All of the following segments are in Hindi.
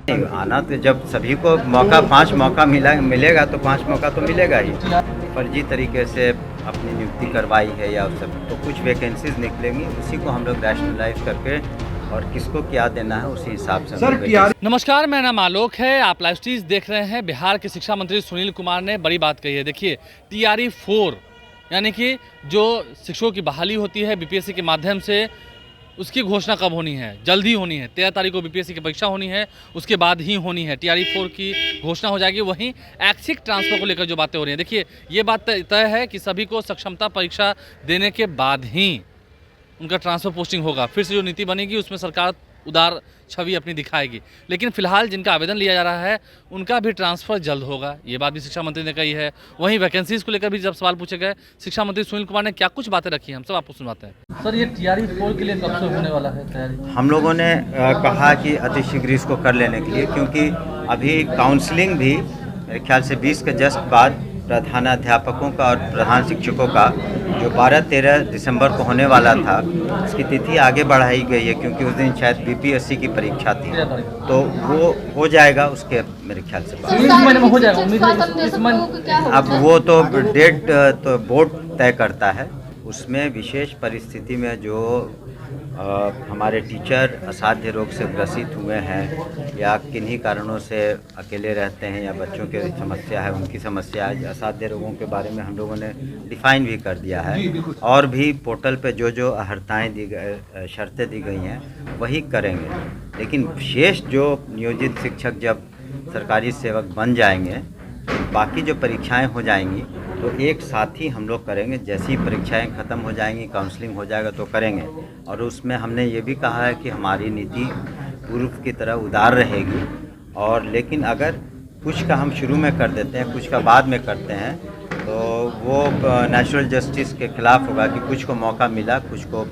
आना तो जब सभी को मौका 5 मौका मिलेगा तो 5 मौका तो मिलेगा ही। फर्जी तरीके से अपनी नियुक्ति करवाई है या सब तो कुछ वैकेंसीज निकलेंगी, उसी को हम लोग रैशनलाइज करके और किसको क्या देना है उसी हिसाब से नमस्कार, मेरा नाम आलोक है। आप लाइव स्ट्रीज देख रहे हैं। बिहार के शिक्षा मंत्री सुनील कुमार ने बड़ी बात कही है। देखिए, TRE 4 यानी कि जो शिक्षकों की बहाली होती है बीपीएससी के माध्यम से, उसकी घोषणा कब होनी है? जल्दी होनी है। 13 तारीख को बीपीएससी की परीक्षा होनी है, उसके बाद ही होनी है। TRE 4 की घोषणा हो जाएगी। वहीं ऐच्छिक ट्रांसफर को लेकर जो बातें हो रही हैं, देखिए ये बात तय है कि सभी को सक्षमता परीक्षा देने के बाद ही उनका ट्रांसफ़र पोस्टिंग होगा। फिर से जो नीति बनेगी उसमें सरकार उदार छवि अपनी दिखाएगी। लेकिन फिलहाल जिनका आवेदन लिया जा रहा है उनका भी ट्रांसफ़र जल्द होगा, ये बात भी शिक्षा मंत्री ने कही है। वहीं वैकेंसीज़ को लेकर भी जब सवाल पूछे गए, शिक्षा मंत्री सुनील कुमार ने क्या कुछ बातें रखी हैं, हम सब आपको सुनवाते हैं। सर, ये TRE 4 के लिए कब से होने वाला है तैयारी? हम लोगों ने कहा कि अतिशीघ्र इसको कर लेने के लिए, क्योंकि अभी काउंसलिंग भी मेरे ख्याल से 20 के जस्ट बाद प्रधानाध्यापकों का और प्रधान शिक्षकों का जो 12-13 दिसंबर को होने वाला था, उसकी तिथि आगे बढ़ाई गई है क्योंकि उस दिन शायद बीपीएससी की परीक्षा थी, तो वो हो जाएगा उसके मेरे ख्याल से बाद। महीने में हो जाएगा, उम्मीद है। अब वो तो डेट तो बोर्ड तय करता है। उसमें विशेष परिस्थिति में जो हमारे टीचर असाध्य रोग से ग्रसित हुए हैं या किन्हीं कारणों से अकेले रहते हैं या बच्चों की समस्या है, उनकी समस्या है, असाध्य रोगों के बारे में हम लोगों ने डिफ़ाइन भी कर दिया है और भी पोर्टल पे जो अहर्ताएँ दी गई, शर्तें दी गई हैं वही करेंगे। लेकिन शेष जो नियोजित शिक्षक जब सरकारी सेवक बन जाएंगे, बाकी जो परीक्षाएं हो जाएंगी तो एक साथ ही हम लोग करेंगे। जैसी ही परीक्षाएं ख़त्म हो जाएंगी, काउंसलिंग हो जाएगा तो करेंगे। और उसमें हमने ये भी कहा है कि हमारी नीति पूर्व की तरह उदार रहेगी, और लेकिन अगर कुछ का हम शुरू में कर देते हैं, कुछ का बाद में करते हैं, तो वो नेचुरल जस्टिस के खिलाफ होगा कि कुछ को मौका मिला, कुछ को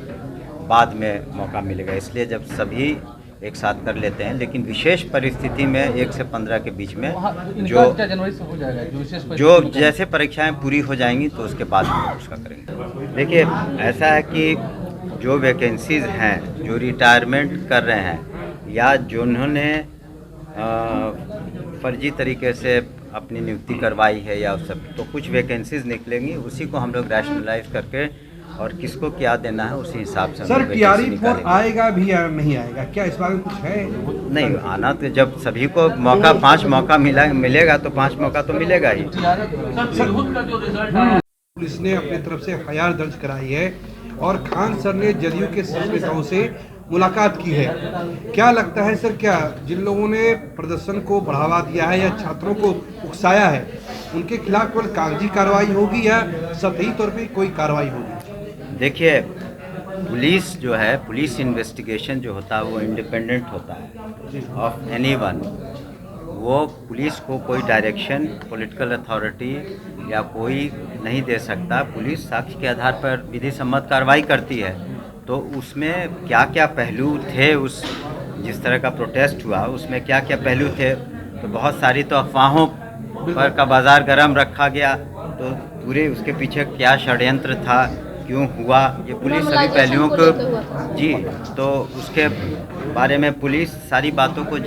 बाद में मौका मिलेगा। इसलिए जब सभी एक साथ कर लेते हैं, लेकिन विशेष परिस्थिति में 1 से 15 के बीच में जनवरी से हो जाएगा, जो जैसे परीक्षाएं पूरी हो जाएंगी तो उसके बाद हम उसका करेंगे। देखिए, ऐसा है कि जो वैकेंसीज़ हैं, जो रिटायरमेंट कर रहे हैं या जिन्होंने फर्जी तरीके से अपनी नियुक्ति करवाई है या सब, तो कुछ वैकेंसीज़ निकलेंगी, उसी को हम लोग रैशनलाइज करके और किसको क्या देना है उसी हिसाब से। सर, TRE 4 आएगा भी या नहीं आएगा, क्या इस बारे में कुछ है? नहीं, आना तो जब सभी को मौका 5 मौका मिलेगा तो 5 मौका तो मिलेगा ही। पुलिस ने अपनी तरफ से FIR दर्ज कराई है और खान सर ने जदयू के शीर्ष नेताओं से मुलाकात की है। क्या लगता है सर, क्या जिन लोगों ने प्रदर्शन को बढ़ावा दिया है या छात्रों को उकसाया है, उनके खिलाफ केवल कागजी कार्रवाई होगी या सतही तौर पे कोई कार्रवाई होगी? देखिए, पुलिस जो है, पुलिस इन्वेस्टिगेशन जो होता है वो इंडिपेंडेंट होता है ऑफ एनीवन। वो पुलिस को कोई डायरेक्शन पॉलिटिकल अथॉरिटी या कोई नहीं दे सकता। पुलिस साक्ष्य के आधार पर विधि सम्मत कार्रवाई करती है। तो उसमें क्या क्या पहलू थे, उस जिस तरह का प्रोटेस्ट हुआ उसमें क्या क्या पहलू थे, तो बहुत सारी तो अफवाहों पर का बाज़ार गर्म रखा गया। तो पूरे उसके पीछे क्या षड्यंत्र था, क्यों हुआ, ये पुलिस सभी पहलुओं को जी, तो उसके बारे में पुलिस सारी बातों को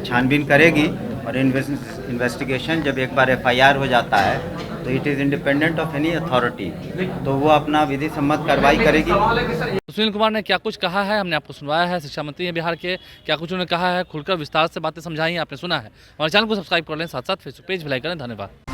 छानबीन करेगी। और इन्वेस्टिगेशन जब एक बार FIR हो जाता है तो it is independent of any authority, तो वो अपना विधि सम्मत कार्रवाई करेगी। सुनील कुमार ने क्या कुछ कहा है हमने आपको सुनवाया है। शिक्षा मंत्री हैं बिहार के, क्या कुछ उन्होंने कहा है, खुलकर विस्तार से बातें समझाई हैं, आपने सुना है। हमारे चैनल को सब्सक्राइब कर लें, साथ साथ फेसबुक पेज भी लाइक करें। धन्यवाद।